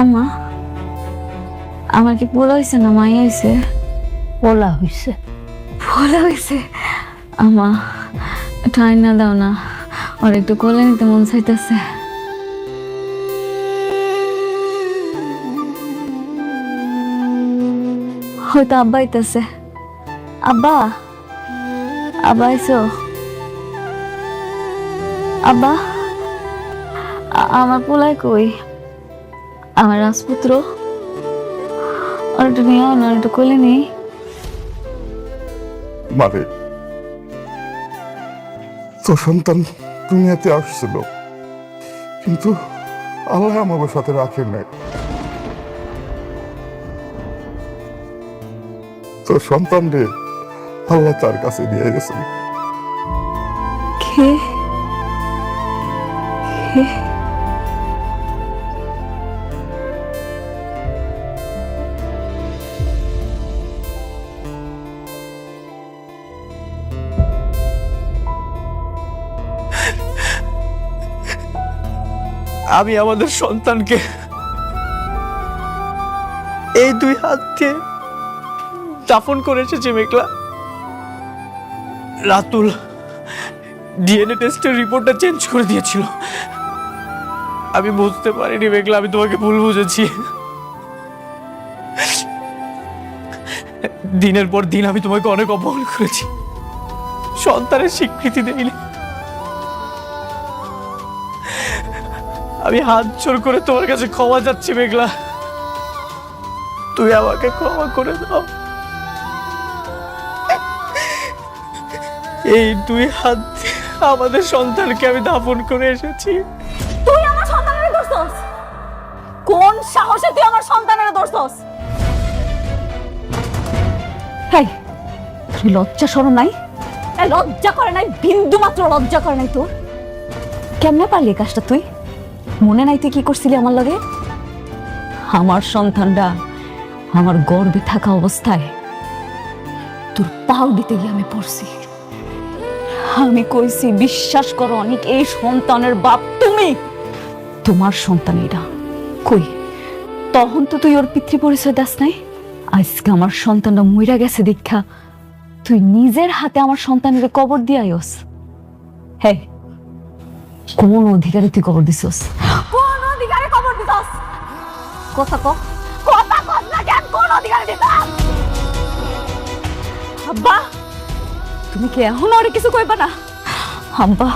আম্মা, আমার কি পোলা হয়েছে না মাই হয়েছে? পোলা হইছে। পোলা হয়েছে? আম্মা, ঠাই না দাও না, ওর একটু কোলে নিতে মন চাইতেছে। হয়তো আব্বা আইতাছে। আব্বা, আব্বা আইসো? আব্বা, আমার পোলাই কই? আমার রাজপুত্র, আর একটু নিয়ে আও না, একটু কোলে নেই। মানে তোর সন্তান দুনিয়াতে আসছিল, কিন্তু আল্লাহ আমাদের সাথে রাখেন নাই। তোর সন্তান রে আল্লাহ তার কাছে দিয়ে গেছেন। কে? কে? আমি আমাদের সন্তানকে এই দুই হাত দিয়ে দাফন করে এসেছি মেঘলা। রাতুল ডিএনএ টেস্টের রিপোর্টটা চেঞ্জ করে দিয়েছিল। আমি বুঝতে পারিনি মেঘলা, আমি তোমাকে ভুল বুঝেছি। দিনের পর দিন আমি তোমাকে অনেক অপমান করেছি, সন্তানের স্বীকৃতি দেইনি। আমি হাত জোর করে তোমার কাছে ক্ষমা চাচ্ছি মেঘলা, তুই আমাকে ক্ষমা করে দাও। এই দুই হাত দিয়ে আমাদের সন্তানকে আমি দাফন করে এসেছি। তুই আমার সন্তানের দোষস? কোন সাহসে তুই আমার সন্তানের দোষস? হেই, তুই লজ্জা শরম নাই? লজ্জা করে নাই? বিন্দু মাত্র লজ্জা করে নাই তোর? কেমনে পারলি এই কাজটা তুই? মনে নাই তুই কি করছিলি আমার লগে? আমার সন্তানরা আমার গর্ভে থাকা অবস্থায় তোর পাও দিতে গিয়ে আমি পড়ছি। আমি কইছি, বিশ্বাস করো অনেক, এই সন্তানের বাপ তুমি। তোমার সন্তান এটা কই? তখন তো তুই ওর পিতৃ পরিচয় দাস নাই। আজকে আমার সন্তানটা মইরা গেছে দীক্ষা তুই নিজের হাতে আমার সন্তানের কবর দিয়ে আইস। হ্যাঁ, কোন অধিকারে তুই কবর দিছস? কোন অধিকারে কবর দিছস? কথা ক, কথা কস না কেন? কোন অধিকারে দিছস? আব্বা, তুমি কি এখন আর কিছু কইবা না? আব্বা,